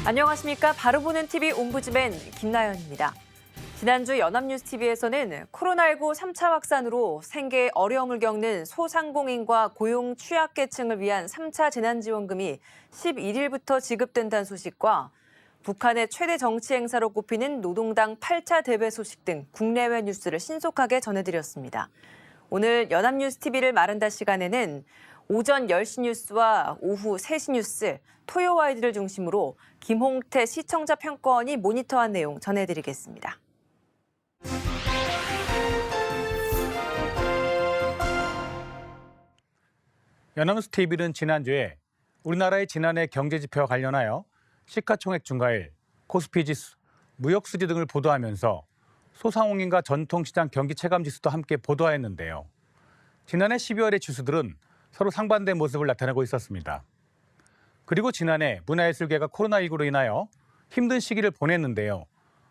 안녕하십니까. 바로 보는 TV 옴부즈맨 김나연입니다. 지난주 연합뉴스TV에서는 코로나19 3차 확산으로 생계에 어려움을 겪는 소상공인과 고용 취약계층을 위한 3차 재난지원금이 11일부터 지급된다는 소식과 북한의 최대 정치 행사로 꼽히는 노동당 8차 대회 소식 등 국내외 뉴스를 신속하게 전해드렸습니다. 오늘 연합뉴스TV를 마른다 시간에는 오전 10시 뉴스와 오후 3시 뉴스, 토요와이드를 중심으로 김홍태 시청자 평가원이 모니터한 내용 전해드리겠습니다. 연합뉴스TV는 지난주에 우리나라의 지난해 경제지표와 관련하여 시가총액 증가율, 코스피지수, 무역수지 등을 보도하면서 소상공인과 전통시장 경기체감지수도 함께 보도하였는데요. 지난해 12월의 지수들은 서로 상반된 모습을 나타내고 있었습니다. 그리고 지난해 문화예술계가 코로나19로 인하여 힘든 시기를 보냈는데요.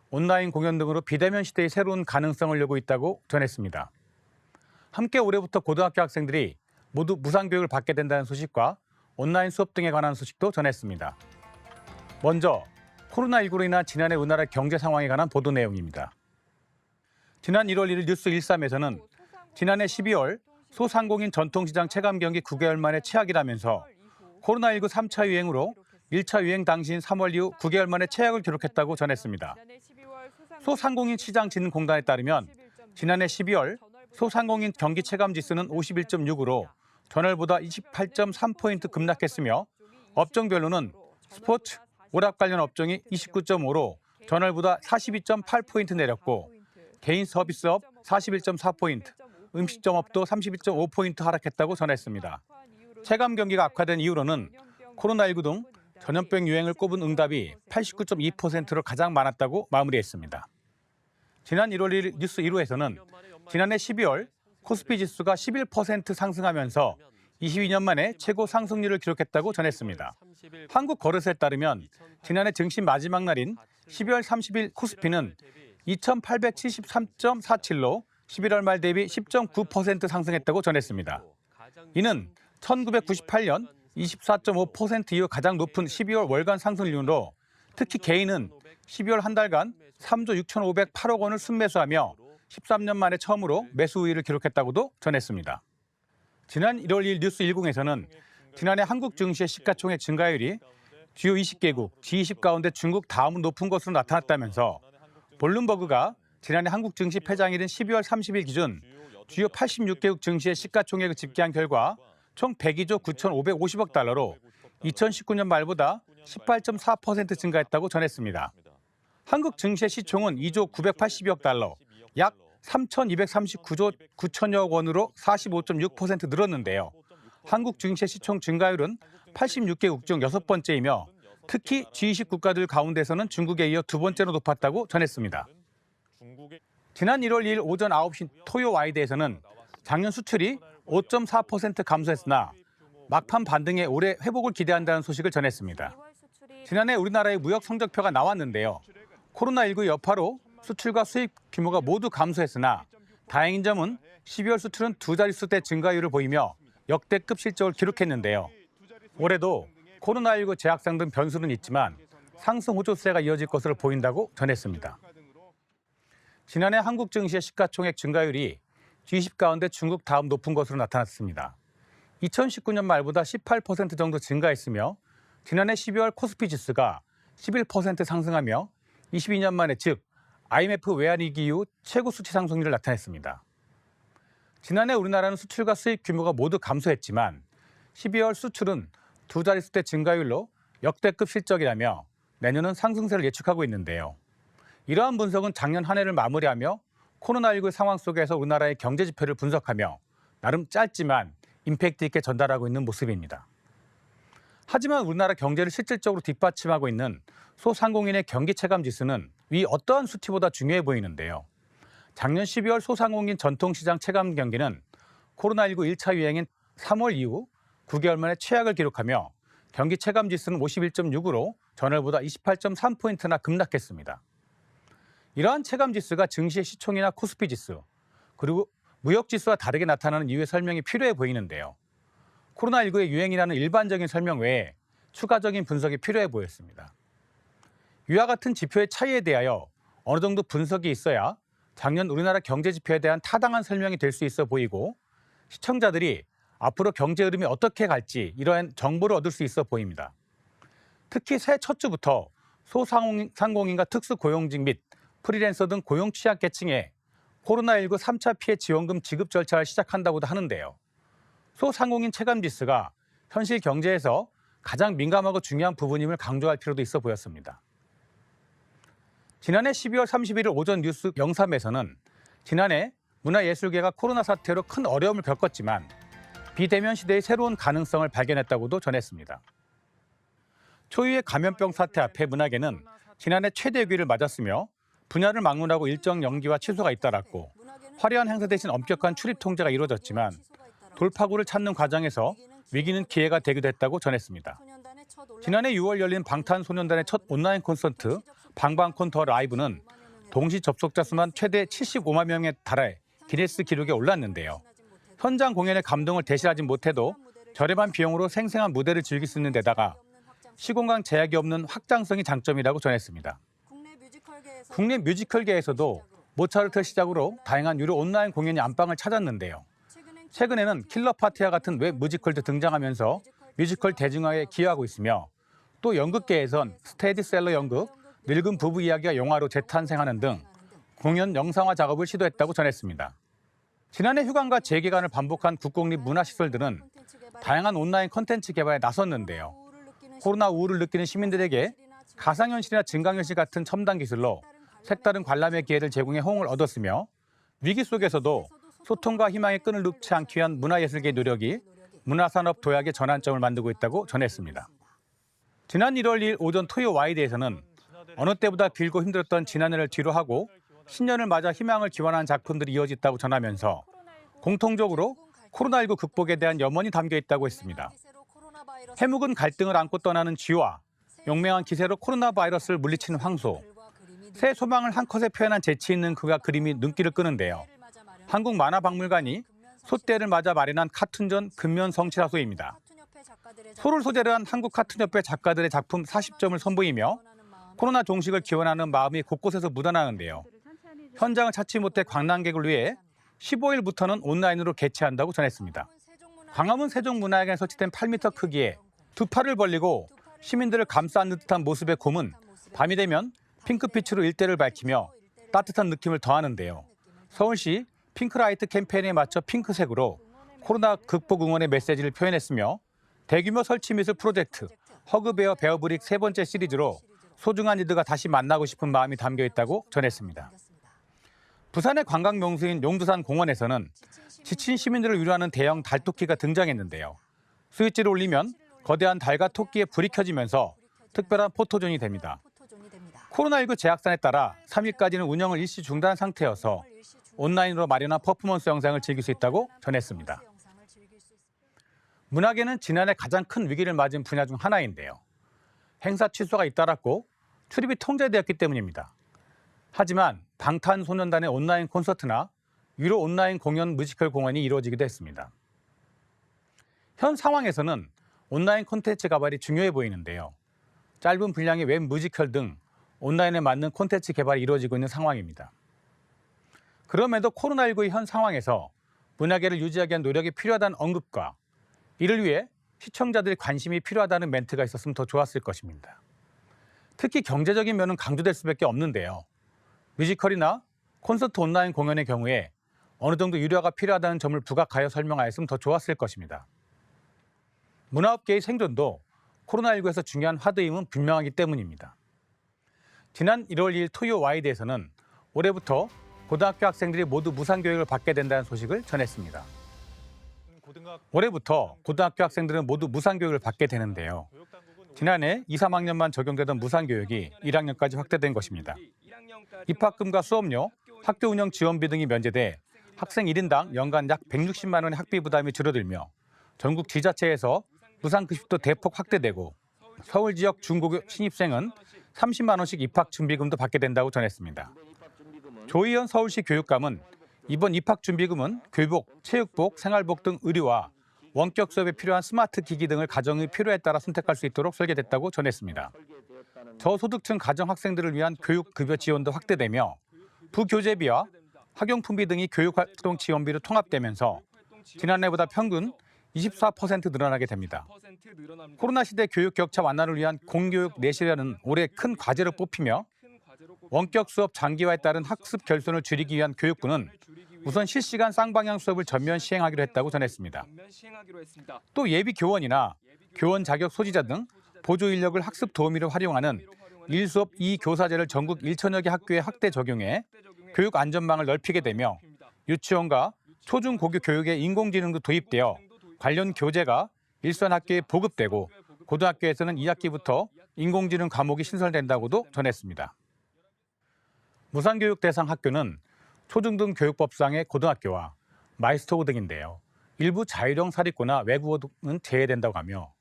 온라인 공연 등으로 비대면 시대의 새로운 가능성을 열고 있다고 전했습니다. 함께 올해부터 고등학교 학생들이 모두 무상교육을 받게 된다는 소식과 온라인 수업 등에 관한 소식도 전했습니다. 먼저 코로나19로 인한 지난해 우리나라 경제 상황에 관한 보도 내용입니다. 지난 1월 1일 뉴스 13에서는 지난해 12월 소상공인 전통시장 체감 경기 9개월 만에 최악이라면서 코로나19 3차 유행으로 1차 유행 당시인 3월 이후 9개월 만에 최악을 기록했다고 전했습니다. 소상공인 시장진흥공단에 따르면 지난해 12월 소상공인 경기 체감 지수는 51.6으로 전월보다 28.3포인트 급락했으며 업종별로는 스포츠, 오락 관련 업종이 29.5로 전월보다 42.8포인트 내렸고 개인 서비스업 41.4포인트, 음식점업도 31.5포인트 하락했다고 전했습니다. 체감 경기가 악화된 이유로는 코로나19 등 전염병 유행을 꼽은 응답이 89.2%로 가장 많았다고 마무리했습니다. 지난 1월 1일 뉴스 1호에서는 지난해 12월 코스피 지수가 11% 상승하면서 22년 만에 최고 상승률을 기록했다고 전했습니다. 한국거래소에 따르면 지난해 증시 마지막 날인 12월 30일 코스피는 2,873.47로 11월 말 대비 10.9% 상승했다고 전했습니다. 이는 1998년 24.5% 이후 가장 높은 12월 월간 상승률로 특히 개인은 12월 한 달간 3조 6,508억 원을 순매수하며 13년 만에 처음으로 매수 우위를 기록했다고도 전했습니다. 지난 1월 1일 뉴스 10에서는 지난해 한국 증시의 시가총액 증가율이 주요 20개국, G20 가운데 중국 다음으로 높은 것으로 나타났다면서 블룸버그가 지난해 한국 증시 폐장일인 12월 30일 기준 주요 86개국 증시의 시가총액을 집계한 결과 총 102조 9,550억 달러로 2019년 말보다 18.4% 증가했다고 전했습니다. 한국 증시의 시총은 2조 980억 달러, 약 3,239조 9천여억 원으로 45.6% 늘었는데요. 한국 증시의 시총 증가율은 86개국 중 6번째이며 특히 G20 국가들 가운데서는 중국에 이어 두 번째로 높았다고 전했습니다. 지난 1월 2일 오전 9시 토요 와이드에서는 작년 수출이 5.4% 감소했으나 막판 반등에 올해 회복을 기대한다는 소식을 전했습니다. 지난해 우리나라의 무역 성적표가 나왔는데요. 코로나19 여파로 수출과 수입 규모가 모두 감소했으나 다행인 점은 12월 수출은 두 자릿수대 증가율을 보이며 역대급 실적을 기록했는데요. 올해도 코로나19 재확산 등 변수는 있지만 상승 호조세가 이어질 것으로 보인다고 전했습니다. 지난해 한국 증시의 시가총액 증가율이 G20 가운데 중국 다음 높은 것으로 나타났습니다. 2019년 말보다 18% 정도 증가했으며 지난해 12월 코스피 지수가 11% 상승하며 22년 만에 즉 IMF 외환위기 이후 최고 수치 상승률을 나타냈습니다. 지난해 우리나라는 수출과 수입 규모가 모두 감소했지만 12월 수출은 두 자릿수대 증가율로 역대급 실적이라며 내년은 상승세를 예측하고 있는데요. 이러한 분석은 작년 한 해를 마무리하며 코로나19 상황 속에서 우리나라의 경제 지표를 분석하며 나름 짧지만 임팩트 있게 전달하고 있는 모습입니다. 하지만 우리나라 경제를 실질적으로 뒷받침하고 있는 소상공인의 경기 체감 지수는 위 어떠한 수치보다 중요해 보이는데요. 작년 12월 소상공인 전통시장 체감 경기는 코로나19 1차 유행인 3월 이후 9개월 만에 최악을 기록하며 경기 체감 지수는 51.6으로 전월보다 28.3포인트나 급락했습니다. 이러한 체감 지수가 증시의 시총이나 코스피 지수, 그리고 무역 지수와 다르게 나타나는 이유의 설명이 필요해 보이는데요. 코로나19의 유행이라는 일반적인 설명 외에 추가적인 분석이 필요해 보였습니다. 이와 같은 지표의 차이에 대하여 어느 정도 분석이 있어야 작년 우리나라 경제 지표에 대한 타당한 설명이 될 수 있어 보이고 시청자들이 앞으로 경제 흐름이 어떻게 갈지 이러한 정보를 얻을 수 있어 보입니다. 특히 새해 첫 주부터 소상공인과 특수고용직 및 프리랜서 등 고용 취약계층에 코로나19 3차 피해 지원금 지급 절차를 시작한다고도 하는데요. 소상공인 체감지수가 현실 경제에서 가장 민감하고 중요한 부분임을 강조할 필요도 있어 보였습니다. 지난해 12월 31일 오전 뉴스 영삼에서는 지난해 문화예술계가 코로나 사태로 큰 어려움을 겪었지만 비대면 시대의 새로운 가능성을 발견했다고도 전했습니다. 초유의 감염병 사태 앞에 문화계는 지난해 최대 위기를 맞았으며 분야를 막론하고 일정 연기와 취소가 잇따랐고 화려한 행사 대신 엄격한 출입 통제가 이루어졌지만 돌파구를 찾는 과정에서 위기는 기회가 되기도 했다고 전했습니다. 지난해 6월 열린 방탄소년단의 첫 온라인 콘서트 방방콘 더 라이브는 동시 접속자 수만 최대 75만 명에 달해 기네스 기록에 올랐는데요. 현장 공연의 감동을 대신하지 못해도 저렴한 비용으로 생생한 무대를 즐길 수 있는 데다가 시공간 제약이 없는 확장성이 장점이라고 전했습니다. 국내 뮤지컬계에서도 모차르트 시작으로 다양한 유료 온라인 공연이 안방을 찾았는데요. 최근에는 킬러 파티와 같은 웹 뮤지컬도 등장하면서 뮤지컬 대중화에 기여하고 있으며 또 연극계에선 스테디셀러 연극, 늙은 부부 이야기가 영화로 재탄생하는 등 공연 영상화 작업을 시도했다고 전했습니다. 지난해 휴관과 재개관을 반복한 국공립 문화시설들은 다양한 온라인 콘텐츠 개발에 나섰는데요. 코로나 우울을 느끼는 시민들에게 가상현실이나 증강현실 같은 첨단 기술로 색다른 관람의 기회를 제공해 호응을 얻었으며 위기 속에서도 소통과 희망의 끈을 놓지 않기 위한 문화예술계의 노력이 문화산업 도약의 전환점을 만들고 있다고 전했습니다. 지난 1월 2일 오전 토요 와이드에서는 어느 때보다 길고 힘들었던 지난해를 뒤로하고 신년을 맞아 희망을 기원하는 작품들이 이어졌다고 전하면서 공통적으로 코로나19 극복에 대한 염원이 담겨 있다고 했습니다. 해묵은 갈등을 안고 떠나는 쥐와 용맹한 기세로 코로나 바이러스를 물리치는 황소, 새 소망을 한 컷에 표현한 재치 있는 그가 그림이 눈길을 끄는데요. 한국만화박물관이 소때를 맞아 마련한 카툰전 근면성치라소입니다. 소를 소재로 한 한국카툰협회 작가들의 작품 40점을 선보이며 코로나 종식을 기원하는 마음이 곳곳에서 묻어나는데요. 현장을 찾지 못해 관람객을 위해 15일부터는 온라인으로 개최한다고 전했습니다. 광화문 세종문화회관에 설치된 8m 크기의 두 팔을 벌리고 시민들을 감싸 안는 듯한 모습의 곰은 밤이 되면 핑크빛으로 일대를 밝히며 따뜻한 느낌을 더하는데요. 서울시 핑크라이트 캠페인에 맞춰 핑크색으로 코로나 극복 응원의 메시지를 표현했으며 대규모 설치 미술 프로젝트 허그베어 베어브릭 세 번째 시리즈로 소중한 이들과 다시 만나고 싶은 마음이 담겨 있다고 전했습니다. 부산의 관광 명소인 용두산 공원에서는 지친 시민들을 위로하는 대형 달토끼가 등장했는데요. 스위치를 올리면 거대한 달과 토끼의 불이 켜지면서 특별한 포토존이 됩니다. 코로나19 재확산에 따라 3일까지는 운영을 일시 중단한 상태여서 온라인으로 마련한 퍼포먼스 영상을 즐길 수 있다고 전했습니다. 문화계는 지난해 가장 큰 위기를 맞은 분야 중 하나인데요. 행사 취소가 잇따랐고 출입이 통제되었기 때문입니다. 하지만 방탄소년단의 온라인 콘서트나 유료 온라인 공연 뮤지컬 공연이 이루어지기도 했습니다. 현 상황에서는 온라인 콘텐츠 개발이 중요해 보이는데요. 짧은 분량의 웹 뮤지컬 등 온라인에 맞는 콘텐츠 개발이 이루어지고 있는 상황입니다. 그럼에도 코로나19의 현 상황에서 문화계를 유지하기 위한 노력이 필요하다는 언급과 이를 위해 시청자들의 관심이 필요하다는 멘트가 있었으면 더 좋았을 것입니다. 특히 경제적인 면은 강조될 수밖에 없는데요. 뮤지컬이나 콘서트 온라인 공연의 경우에 어느 정도 유료화가 필요하다는 점을 부각하여 설명하였으면 더 좋았을 것입니다. 문화업계의 생존도 코로나19에서 중요한 화두임은 분명하기 때문입니다. 지난 1월 2일 토요 와이드에서는 올해부터 고등학교 학생들이 모두 무상교육을 받게 된다는 소식을 전했습니다. 올해부터 고등학교 학생들은 모두 무상교육을 받게 되는데요. 지난해 2, 3학년만 적용되던 무상교육이 1학년까지 확대된 것입니다. 입학금과 수업료, 학교 운영 지원비 등이 면제돼 학생 1인당 연간 약 160만 원의 학비 부담이 줄어들며 전국 지자체에서 무상급식도 대폭 확대되고 서울 지역 중고교 신입생은 30만 원씩 입학 준비금도 받게 된다고 전했습니다. 조희연 서울시 교육감은 이번 입학 준비금은 교복, 체육복, 생활복 등 의류와 원격 수업에 필요한 스마트 기기 등을 가정의 필요에 따라 선택할 수 있도록 설계됐다고 전했습니다. 저소득층 가정 학생들을 위한 교육급여 지원도 확대되며 부교재비와 학용품비 등이 교육활동 지원비로 통합되면서 지난해보다 평균 24% 늘어나게 됩니다. 코로나 시대 교육 격차 완화를 위한 공교육 내실화는 올해 큰 과제로 뽑히며 원격 수업 장기화에 따른 학습 결손을 줄이기 위한 교육부는 우선 실시간 쌍방향 수업을 전면 시행하기로 했다고 전했습니다. 또 예비 교원이나 교원 자격 소지자 등 보조 인력을 학습 도우미로 활용하는 1수업 2교사제를 전국 1천여 개 학교에 확대 적용해 교육 안전망을 넓히게 되며 유치원과 초중고교 교육에 인공지능도 도입되어 관련 교재가 일선 학교에 보급되고 고등학교에서는 2학기부터 인공지능 과목이 신설된다고도 전했습니다. 무상교육 대상 학교는 초중등 교육법상의 고등학교와 마이스터고 등인데요. 일부 자율형 사립고나 외국어는 제외된다고 하며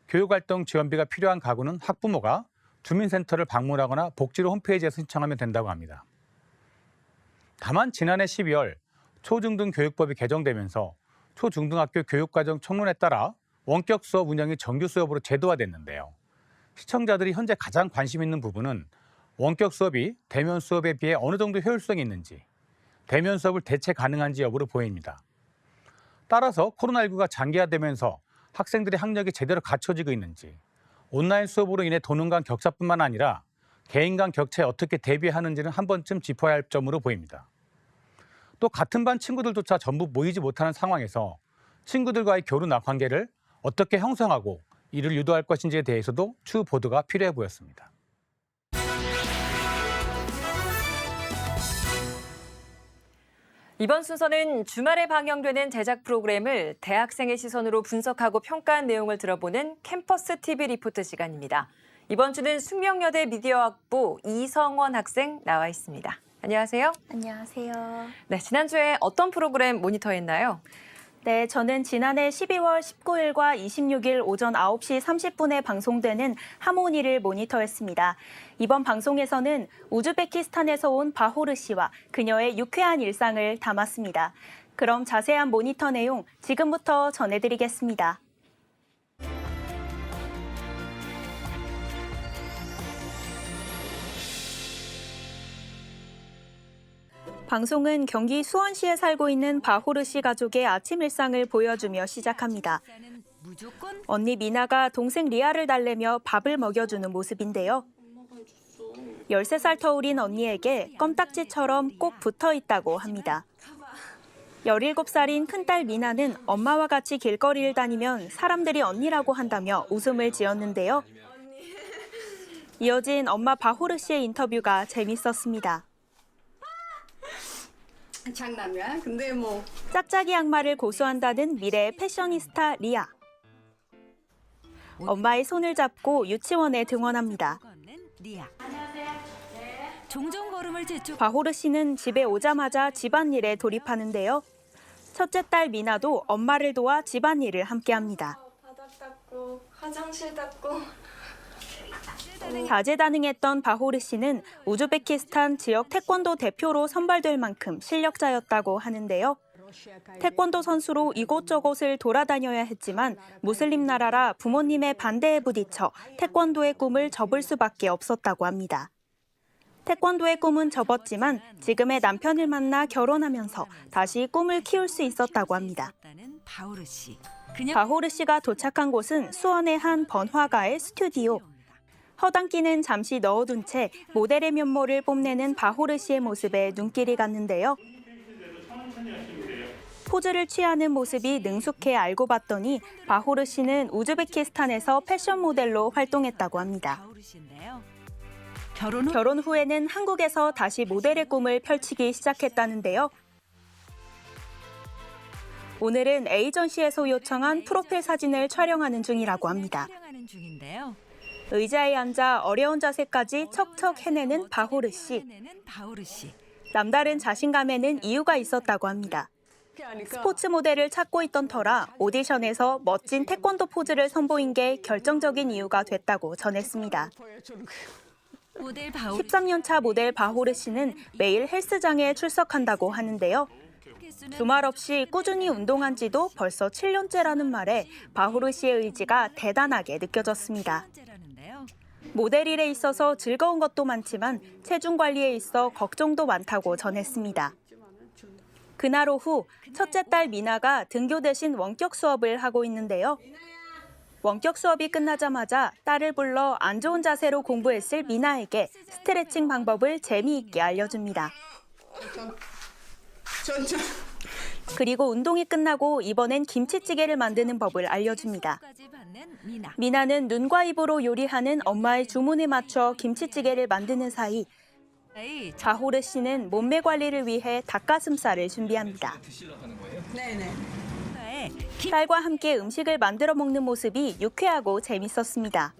교육활동 지원비가 필요한 가구는 학부모가 주민센터를 방문하거나 복지로 홈페이지에서 신청하면 된다고 합니다. 다만 지난해 12월 초중등 교육법이 개정되면서 초중등학교 교육과정 총론에 따라 원격 수업 운영이 정규 수업으로 제도화됐는데요. 시청자들이 현재 가장 관심 있는 부분은 원격 수업이 대면 수업에 비해 어느 정도 효율성이 있는지, 대면 수업을 대체 가능한지 여부로 보입니다. 따라서 코로나19가 장기화되면서 학생들의 학력이 제대로 갖춰지고 있는지, 온라인 수업으로 인해 도능 간 격차뿐만 아니라 개인 간 격차에 어떻게 대비하는지는 한 번쯤 짚어야 할 점으로 보입니다. 또 같은 반 친구들조차 전부 모이지 못하는 상황에서 친구들과의 교류나 관계를 어떻게 형성하고 이를 유도할 것인지에 대해서도 추후 보도가 필요해 보였습니다. 이번 순서는 주말에 방영되는 제작 프로그램을 대학생의 시선으로 분석하고 평가한 내용을 들어보는 캠퍼스 TV 리포트 시간입니다. 이번 주는 숙명여대 미디어학부 이성원 학생 나와 있습니다. 안녕하세요. 안녕하세요. 네, 지난주에 어떤 프로그램 모니터했나요? 네, 저는 지난해 12월 19일과 26일 오전 9시 30분에 방송되는 하모니를 모니터했습니다. 이번 방송에서는 우즈베키스탄에서 온 바호르 씨와 그녀의 유쾌한 일상을 담았습니다. 그럼 자세한 모니터 내용 지금부터 전해드리겠습니다. 방송은 경기 수원시에 살고 있는 바호르 씨 가족의 아침 일상을 보여주며 시작합니다. 언니 미나가 동생 리아를 달래며 밥을 먹여주는 모습인데요. 13살 터울인 언니에게 껌딱지처럼 꼭 붙어 있다고 합니다. 17살인 큰딸 미나는 엄마와 같이 길거리를 다니면 사람들이 언니라고 한다며 웃음을 지었는데요. 이어진 엄마 바호르 씨의 인터뷰가 재밌었습니다. 장난이야? 근데 뭐 짝짝이 양말을 고수한다는 미래의 패셔니스타 리아. 엄마의 손을 잡고 유치원에 등원합니다. 종종 걸음을 재촉. 바호르 씨는 집에 오자마자 집안일에 돌입하는데요. 첫째 딸 미나도 엄마를 도와 집안일을 함께합니다. 바닥 닦고 화장실 닦고 다재다능했던 바호르 씨는 우즈베키스탄 지역 태권도 대표로 선발될 만큼 실력자였다고 하는데요. 태권도 선수로 이곳저곳을 돌아다녀야 했지만 무슬림 나라라 부모님의 반대에 부딪혀 태권도의 꿈을 접을 수밖에 없었다고 합니다. 태권도의 꿈은 접었지만 지금의 남편을 만나 결혼하면서 다시 꿈을 키울 수 있었다고 합니다. 바호르 씨가 도착한 곳은 수원의 한 번화가의 스튜디오. 허당끼는 잠시 넣어둔 채 모델의 면모를 뽐내는 바호르 씨의 모습에 눈길이 갔는데요. 포즈를 취하는 모습이 능숙해 알고 봤더니 바호르 씨는 우즈베키스탄에서 패션 모델로 활동했다고 합니다. 결혼 후에는 한국에서 다시 모델의 꿈을 펼치기 시작했다는데요. 오늘은 에이전시에서 요청한 프로필 사진을 촬영하는 중이라고 합니다. 의자에 앉아 어려운 자세까지 척척 해내는 바호르 씨. 남다른 자신감에는 이유가 있었다고 합니다. 스포츠 모델을 찾고 있던 터라 오디션에서 멋진 태권도 포즈를 선보인 게 결정적인 이유가 됐다고 전했습니다. 13년 차 모델 바호르 씨는 매일 헬스장에 출석한다고 하는데요. 주말 없이 꾸준히 운동한 지도 벌써 7년째라는 말에 바호르 씨의 의지가 대단하게 느껴졌습니다. 모델 일에 있어서 즐거운 것도 많지만 체중 관리에 있어 걱정도 많다고 전했습니다. 그날 오후 첫째 딸 미나가 등교 대신 원격 수업을 하고 있는데요. 원격 수업이 끝나자마자 딸을 불러 안 좋은 자세로 공부했을 미나에게 스트레칭 방법을 재미있게 알려줍니다. 그리고 운동이 끝나고 이번엔 김치찌개를 만드는 법을 알려줍니다. 미나는 눈과 입으로 요리하는 엄마의 주문에 맞춰 김치찌개를 만드는 사이 바호르 씨는 몸매 관리를 위해 닭가슴살을 준비합니다. 딸과 함께 음식을 만들어 먹는 모습이 유쾌하고 재밌었습니다.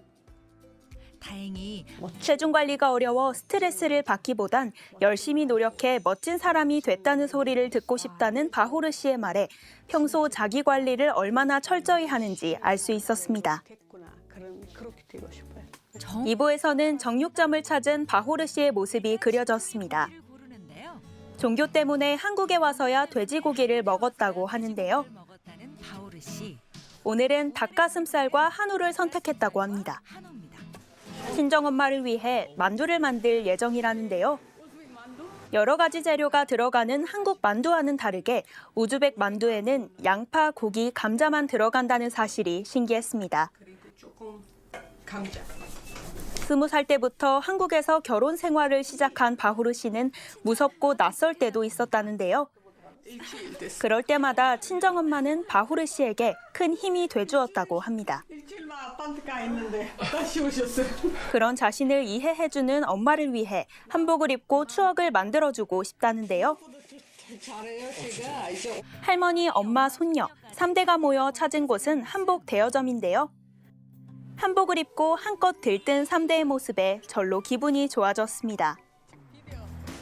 다행히 체중 관리가 어려워 스트레스를 받기보단 열심히 노력해 멋진 사람이 됐다는 소리를 듣고 싶다는 바호르 씨의 말에 평소 자기 관리를 얼마나 철저히 하는지 알 수 있었습니다. 2부에서는 정육점을 찾은 바호르 씨의 모습이 그려졌습니다. 종교 때문에 한국에 와서야 돼지고기를 먹었다고 하는데요. 오늘은 닭가슴살과 한우를 선택했다고 합니다. 친정엄마를 위해 만두를 만들 예정이라는데요. 여러 가지 재료가 들어가는 한국 만두와는 다르게 우즈벡 만두에는 양파, 고기, 감자만 들어간다는 사실이 신기했습니다. 20살 때부터 한국에서 결혼 생활을 시작한 바호르 씨는 무섭고 낯설 때도 있었다는데요. 그럴 때마다 친정엄마는 바호르 씨에게 큰 힘이 돼주었다고 합니다. 그런 자신을 이해해주는 엄마를 위해 한복을 입고 추억을 만들어주고 싶다는데요. 할머니, 엄마, 손녀 3대가 모여 찾은 곳은 한복 대여점인데요. 한복을 입고 한껏 들뜬 3대의 모습에 절로 기분이 좋아졌습니다.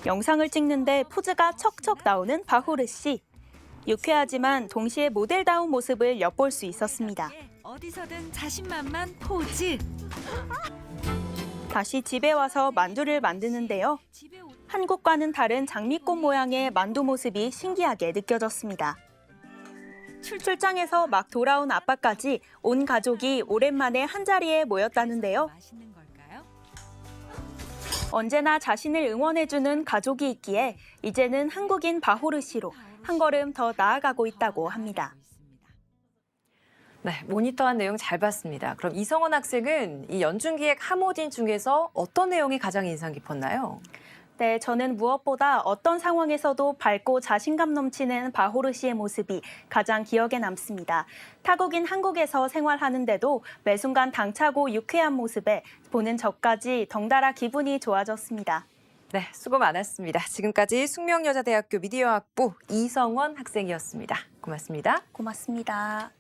영상을 찍는데 포즈가 척척 나오는 바호르 씨. 유쾌하지만 동시에 모델다운 모습을 엿볼 수 있었습니다. 어디서든 자신만만 포즈. 다시 집에 와서 만두를 만드는데요. 한국과는 다른 장미꽃 모양의 만두 모습이 신기하게 느껴졌습니다. 출장에서 막 돌아온 아빠까지 온 가족이 오랜만에 한자리에 모였다는데요. 맛있는 걸까요? 언제나 자신을 응원해주는 가족이 있기에 이제는 한국인 바호르 씨로 한 걸음 더 나아가고 있다고 합니다. 네, 모니터한 내용 잘 봤습니다. 그럼 이성원 학생은 이 연중기획 하모딘 중에서 어떤 내용이 가장 인상 깊었나요? 네, 저는 무엇보다 어떤 상황에서도 밝고 자신감 넘치는 바호르 씨의 모습이 가장 기억에 남습니다. 타국인 한국에서 생활하는데도 매 순간 당차고 유쾌한 모습에 보는 저까지 덩달아 기분이 좋아졌습니다. 네, 수고 많았습니다. 지금까지 숙명여자대학교 미디어학부 이성원 학생이었습니다. 고맙습니다. 고맙습니다.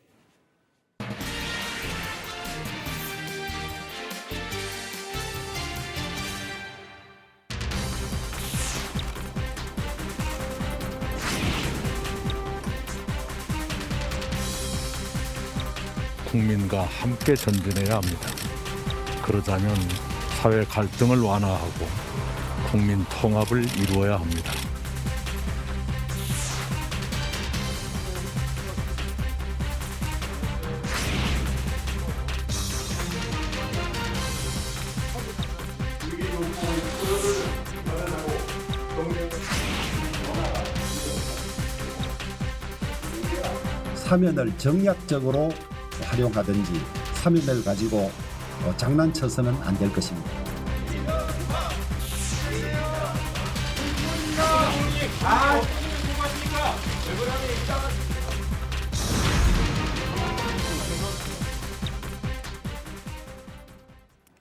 국민과 함께 전진해야 합니다. 그러자면 사회 갈등을 완화하고 국민 통합을 이루어야 합니다. 사면을 정략적으로 활용하든지 사면을 가지고 장난쳐서는 안 될 것입니다.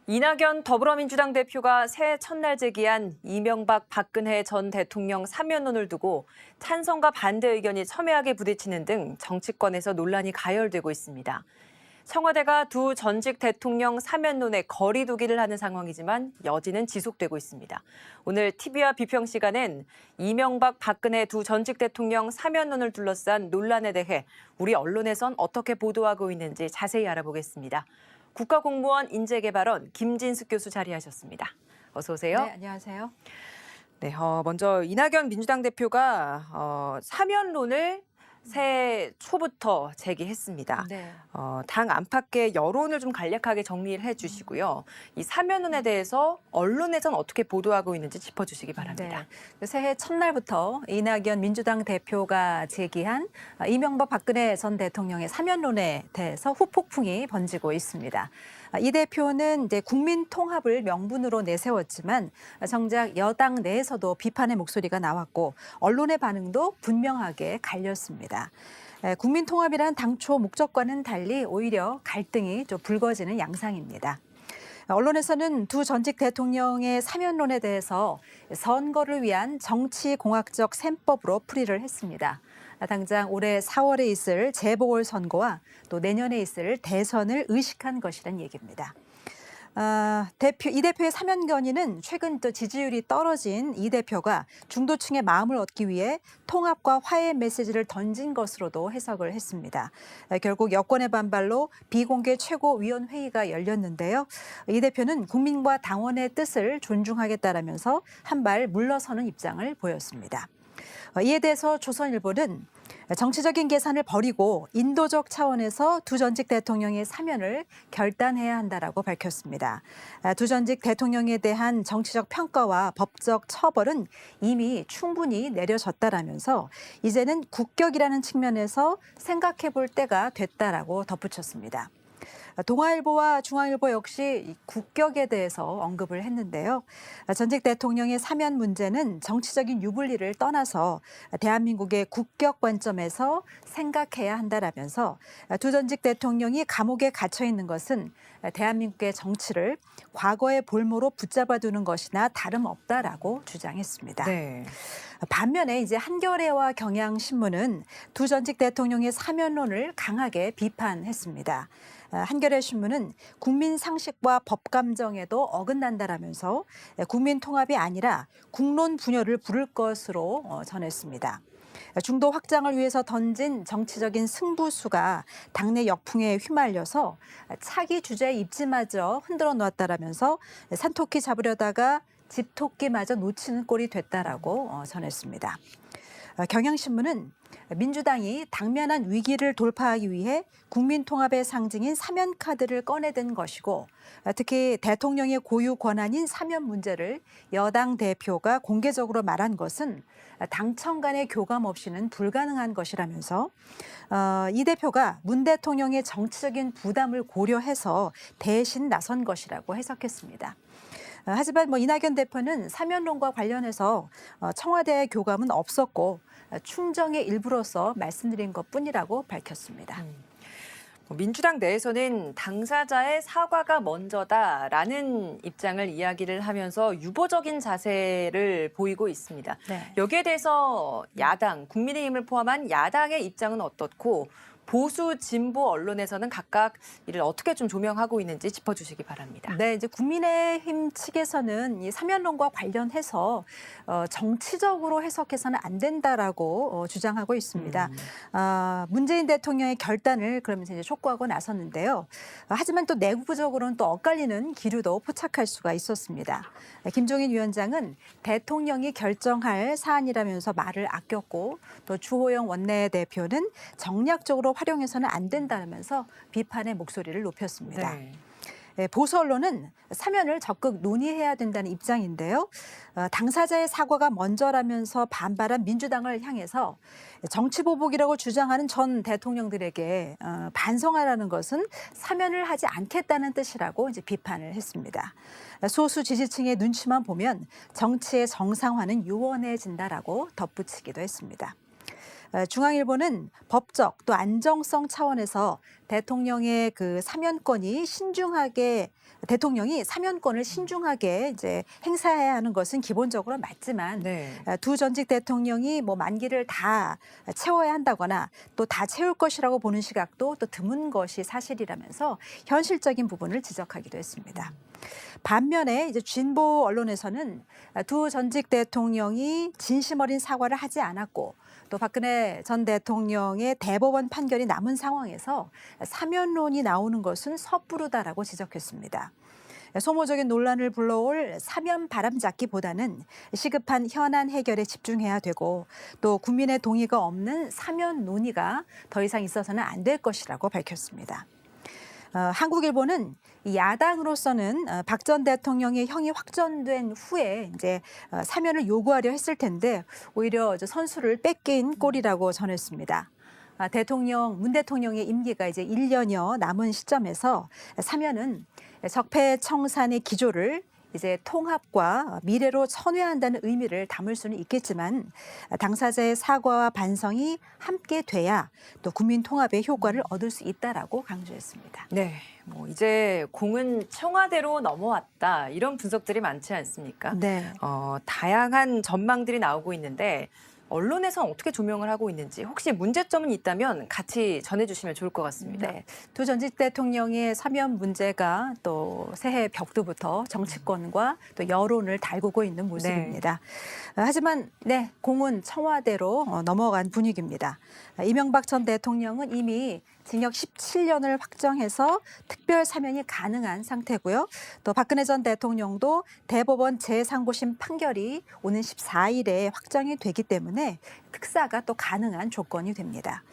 이낙연 더불어민주당 대표가 새해 첫날 제기한 이명박 박근혜 전 대통령 사면론을 두고 찬성과 반대 의견이 첨예하게 부딪히는 등 정치권에서 논란이 가열되고 있습니다. 청와대가 두 전직 대통령 사면론에 거리 두기를 하는 상황이지만 여지는 지속되고 있습니다. 오늘 TV와 비평 시간엔 이명박 박근혜 두 전직 대통령 사면론을 둘러싼 논란에 대해 우리 언론에선 어떻게 보도하고 있는지 자세히 알아보겠습니다. 국가공무원 인재개발원 김진숙 교수 자리하셨습니다. 어서 오세요. 네, 안녕하세요. 네, 먼저 이낙연 민주당 대표가 사면론을 새해 초부터 제기했습니다. 당 안팎의 여론을 좀 간략하게 정리를 해주시고요. 이 사면론에 대해서 언론에선 어떻게 보도하고 있는지 짚어주시기 바랍니다. 네. 새해 첫날부터 이낙연 민주당 대표가 제기한 이명박 박근혜 전 대통령의 사면론에 대해서 후폭풍이 번지고 있습니다. 이 대표는 이제 국민 통합을 명분으로 내세웠지만 정작 여당 내에서도 비판의 목소리가 나왔고 언론의 반응도 분명하게 갈렸습니다. 국민 통합이란 당초 목적과는 달리 오히려 갈등이 좀 불거지는 양상입니다. 언론에서는 두 전직 대통령의 사면론에 대해서 선거를 위한 정치공학적 셈법으로 풀이를 했습니다. 당장 올해 4월에 있을 재보궐선거와 또 내년에 있을 대선을 의식한 것이란 얘기입니다. 이 대표의 사면 건의는 최근 또 지지율이 떨어진 이 대표가 중도층의 마음을 얻기 위해 통합과 화해 메시지를 던진 것으로도 해석을 했습니다. 결국 여권의 반발로 비공개 최고위원회의가 열렸는데요. 이 대표는 국민과 당원의 뜻을 존중하겠다라면서 한 발 물러서는 입장을 보였습니다. 이에 대해서 조선일보는 정치적인 계산을 버리고 인도적 차원에서 두 전직 대통령의 사면을 결단해야 한다라고 밝혔습니다. 두 전직 대통령에 대한 정치적 평가와 법적 처벌은 이미 충분히 내려졌다라면서 이제는 국격이라는 측면에서 생각해 볼 때가 됐다라고 덧붙였습니다. 동아일보와 중앙일보 역시 국격에 대해서 언급을 했는데요. 전직 대통령의 사면 문제는 정치적인 유불리를 떠나서 대한민국의 국격 관점에서 생각해야 한다라면서 두 전직 대통령이 감옥에 갇혀 있는 것은 대한민국의 정치를 과거의 볼모로 붙잡아두는 것이나 다름없다라고 주장했습니다. 네. 반면에 이제 한겨레와 경향신문은 두 전직 대통령의 사면론을 강하게 비판했습니다. 한겨레 신문은 국민 상식과 법 감정에도 어긋난다라면서 국민 통합이 아니라 국론 분열을 부를 것으로 전했습니다. 중도 확장을 위해서 던진 정치적인 승부수가 당내 역풍에 휘말려서 차기 주제 입지마저 흔들어 놓았다라면서 산토끼 잡으려다가 집토끼마저 놓치는 꼴이 됐다라고 전했습니다. 경향신문은 민주당이 당면한 위기를 돌파하기 위해 국민통합의 상징인 사면카드를 꺼내든 것이고 특히 대통령의 고유 권한인 사면 문제를 여당 대표가 공개적으로 말한 것은 당청 간의 교감 없이는 불가능한 것이라면서 이 대표가 문 대통령의 정치적인 부담을 고려해서 대신 나선 것이라고 해석했습니다. 하지만 이낙연 대표는 사면론과 관련해서 청와대의 교감은 없었고 충정의 일부로서 말씀드린 것뿐이라고 밝혔습니다. 민주당 내에서는 당사자의 사과가 먼저다라는 입장을 이야기를 하면서 유보적인 자세를 보이고 있습니다. 네. 여기에 대해서 야당, 국민의힘을 포함한 야당의 입장은 어떻고 보수 진보 언론에서는 각각 이를 어떻게 좀 조명하고 있는지 짚어주시기 바랍니다. 네, 이제 국민의힘 측에서는 이 사면론과 관련해서 정치적으로 해석해서는 안 된다라고 주장하고 있습니다. 문재인 대통령의 결단을 그러면서 이제 촉구하고 나섰는데요. 하지만 또 내부적으로는 또 엇갈리는 기류도 포착할 수가 있었습니다. 김종인 위원장은 대통령이 결정할 사안이라면서 말을 아꼈고 또 주호영 원내대표는 정략적으로 활용해서는 안 된다면서 비판의 목소리를 높였습니다. 네. 보수 언론은 사면을 적극 논의해야 된다는 입장인데요. 당사자의 사과가 먼저라면서 반발한 민주당을 향해서 정치보복이라고 주장하는 전 대통령들에게 반성하라는 것은 사면을 하지 않겠다는 뜻이라고 이제 비판을 했습니다. 소수 지지층의 눈치만 보면 정치의 정상화는 유원해진다라고 덧붙이기도 했습니다. 중앙일보는 법적 또 안정성 차원에서 대통령의 그 사면권이 대통령이 사면권을 신중하게 이제 행사해야 하는 것은 기본적으로 맞지만 두 전직 대통령이 만기를 다 채워야 한다거나 또 다 채울 것이라고 보는 시각도 또 드문 것이 사실이라면서 현실적인 부분을 지적하기도 했습니다. 반면에 이제 진보 언론에서는 두 전직 대통령이 진심 어린 사과를 하지 않았고 또 박근혜 전 대통령의 대법원 판결이 남은 상황에서 사면론이 나오는 것은 섣부르다라고 지적했습니다. 소모적인 논란을 불러올 사면 바람잡기보다는 시급한 현안 해결에 집중해야 되고 또 국민의 동의가 없는 사면 논의가 더 이상 있어서는 안 될 것이라고 밝혔습니다. 한국일보는 야당으로서는 박 전 대통령의 형이 확정된 후에 이제 사면을 요구하려 했을 텐데 오히려 선수를 뺏긴 꼴이라고 전했습니다. 문 대통령의 임기가 이제 1년여 남은 시점에서 사면은 적폐청산의 기조를 이제 통합과 미래로 선회한다는 의미를 담을 수는 있겠지만 당사자의 사과와 반성이 함께 돼야 또 국민 통합의 효과를 얻을 수 있다라고 강조했습니다. 네, 뭐 이제 공은 청와대로 넘어왔다 이런 분석들이 많지 않습니까? 네. 다양한 전망들이 나오고 있는데 언론에서는 어떻게 조명을 하고 있는지 혹시 문제점은 있다면 같이 전해주시면 좋을 것 같습니다. 네. 두 전직 대통령의 사면 문제가 또 새해 벽두부터 정치권과 또 여론을 달구고 있는 모습입니다. 하지만 네, 공은 청와대로 넘어간 분위기입니다. 이명박 전 대통령은 이미 징역 17년을 확정해서 특별 사면이 가능한 상태고요. 또 박근혜 전 대통령도 대법원 제3고심 판결이 오는 14일에 확정이 되기 때문에 특사가 또 가능한 조건이 됩니다.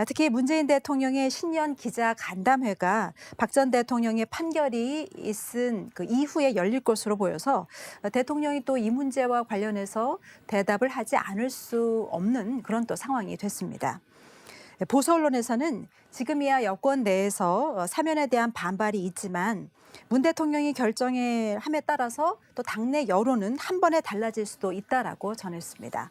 특히 문재인 대통령의 신년 기자 간담회가 박 전 대통령의 판결이 있은 그 이후에 열릴 것으로 보여서 대통령이 또 이 문제와 관련해서 대답을 하지 않을 수 없는 그런 또 상황이 됐습니다. 보수 언론에서는 지금이야 여권 내에서 사면에 대한 반발이 있지만 문 대통령이 결정에 함에 따라서 또 당내 여론은 한 번에 달라질 수도 있다라고 전했습니다.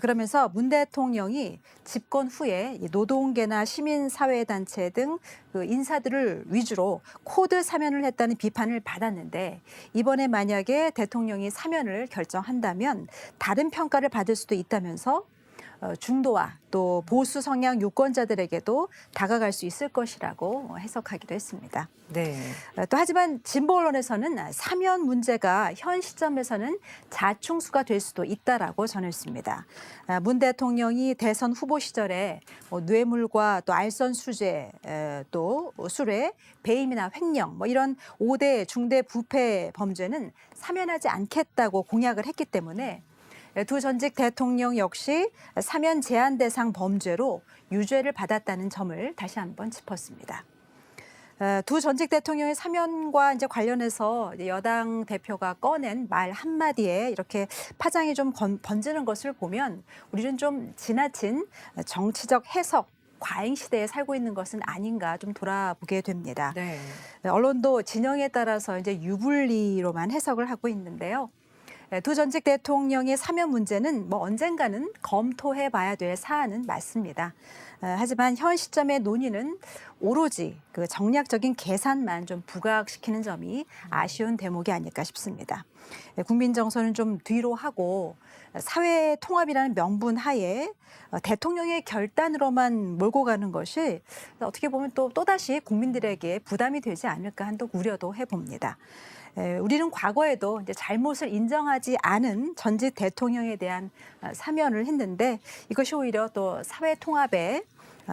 그러면서 문 대통령이 집권 후에 노동계나 시민사회단체 등 그 인사들을 위주로 코드 사면을 했다는 비판을 받았는데 이번에 만약에 대통령이 사면을 결정한다면 다른 평가를 받을 수도 있다면서 중도와 또 보수 성향 유권자들에게도 다가갈 수 있을 것이라고 해석하기도 했습니다. 네. 또 하지만 진보 언론에서는 사면 문제가 현 시점에서는 자충수가 될 수도 있다라고 전했습니다. 문 대통령이 대선 후보 시절에 뇌물과 또 알선 수재, 또 수뢰, 배임이나 횡령 이런 5대 중대 부패 범죄는 사면하지 않겠다고 공약을 했기 때문에 두 전직 대통령 역시 사면 제한 대상 범죄로 유죄를 받았다는 점을 다시 한번 짚었습니다. 두 전직 대통령의 사면과 이제 관련해서 여당 대표가 꺼낸 말 한마디에 이렇게 파장이 좀 번지는 것을 보면 우리는 좀 지나친 정치적 해석, 과잉 시대에 살고 있는 것은 아닌가 좀 돌아보게 됩니다. 네. 언론도 진영에 따라서 이제 유불리로만 해석을 하고 있는데요. 두 전직 대통령의 사면 문제는 언젠가는 검토해 봐야 될 사안은 맞습니다. 하지만 현 시점의 논의는 오로지 그 정략적인 계산만 좀 부각시키는 점이 아쉬운 대목이 아닐까 싶습니다. 국민 정서는 좀 뒤로 하고 사회 통합이라는 명분 하에 대통령의 결단으로만 몰고 가는 것이 어떻게 보면 또다시 국민들에게 부담이 되지 않을까 하는 우려도 해봅니다. 우리는 과거에도 이제 잘못을 인정하지 않은 전직 대통령에 대한 사면을 했는데 이것이 오히려 또 사회 통합에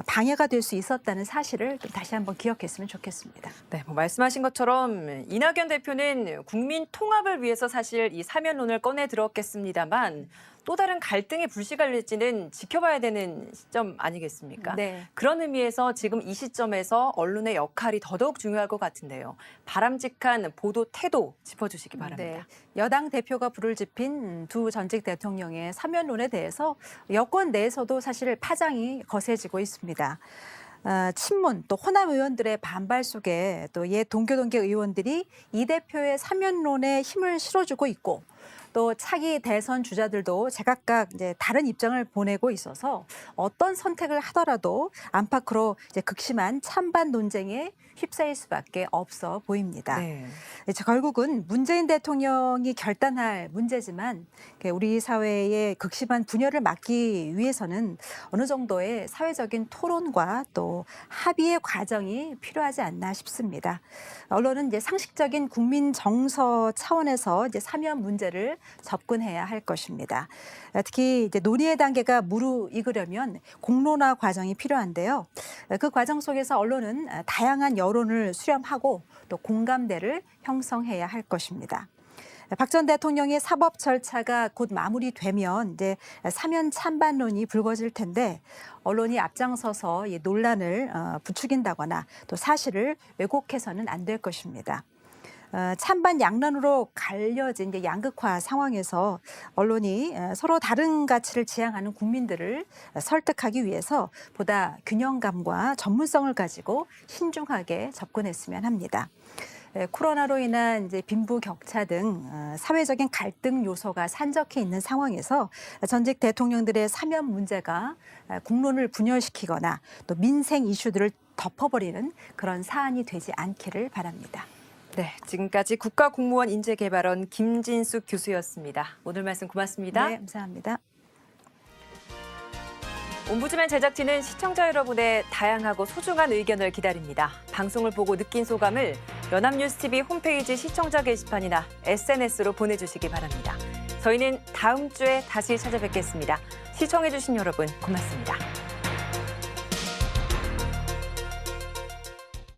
방해가 될 수 있었다는 사실을 좀 다시 한번 기억했으면 좋겠습니다. 네, 말씀하신 것처럼 이낙연 대표는 국민 통합을 위해서 사실 이 사면론을 꺼내 들었겠습니다만 또 다른 갈등의 불씨가 일지는 지켜봐야 되는 시점 아니겠습니까? 네. 그런 의미에서 지금 이 시점에서 언론의 역할이 더더욱 중요할 것 같은데요. 바람직한 보도 태도 짚어주시기 바랍니다. 네. 여당 대표가 불을 지핀 두 전직 대통령의 사면론에 대해서 여권 내에서도 사실 파장이 거세지고 있습니다. 친문 또 호남 의원들의 반발 속에 또 옛 동교동계 의원들이 이 대표의 사면론에 힘을 실어주고 있고 또 차기 대선 주자들도 제각각 이제 다른 입장을 보내고 있어서 어떤 선택을 하더라도 안팎으로 이제 극심한 찬반 논쟁에 휩싸일 수밖에 없어 보입니다. 네. 결국은 문재인 대통령이 결단할 문제지만 우리 사회의 극심한 분열을 막기 위해서는 어느 정도의 사회적인 토론과 또 합의의 과정이 필요하지 않나 싶습니다. 언론은 이제 상식적인 국민 정서 차원에서 이제 사면 문제를 접근해야 할 것입니다. 특히 이제 논의의 단계가 무르익으려면 공론화 과정이 필요한데요. 그 과정 속에서 언론은 다양한 여론을 수렴하고 또 공감대를 형성해야 할 것입니다. 박 전 대통령의 사법 절차가 곧 마무리되면 이제 사면 찬반론이 불거질 텐데 언론이 앞장서서 이 논란을 부추긴다거나 또 사실을 왜곡해서는 안 될 것입니다. 찬반 양론으로 갈려진 이제 양극화 상황에서 언론이 서로 다른 가치를 지향하는 국민들을 설득하기 위해서 보다 균형감과 전문성을 가지고 신중하게 접근했으면 합니다. 코로나로 인한 이제 빈부격차 등 사회적인 갈등 요소가 산적해 있는 상황에서 전직 대통령들의 사면 문제가 국론을 분열시키거나 또 민생 이슈들을 덮어버리는 그런 사안이 되지 않기를 바랍니다. 네, 지금까지 국가공무원 인재개발원 김진숙 교수였습니다. 오늘 말씀 고맙습니다. 네, 감사합니다. 옴부즈맨 제작진은 시청자 여러분의 다양하고 소중한 의견을 기다립니다. 방송을 보고 느낀 소감을 연합뉴스TV 홈페이지 시청자 게시판이나 SNS로 보내주시기 바랍니다. 저희는 다음 주에 다시 찾아뵙겠습니다. 시청해주신 여러분 고맙습니다.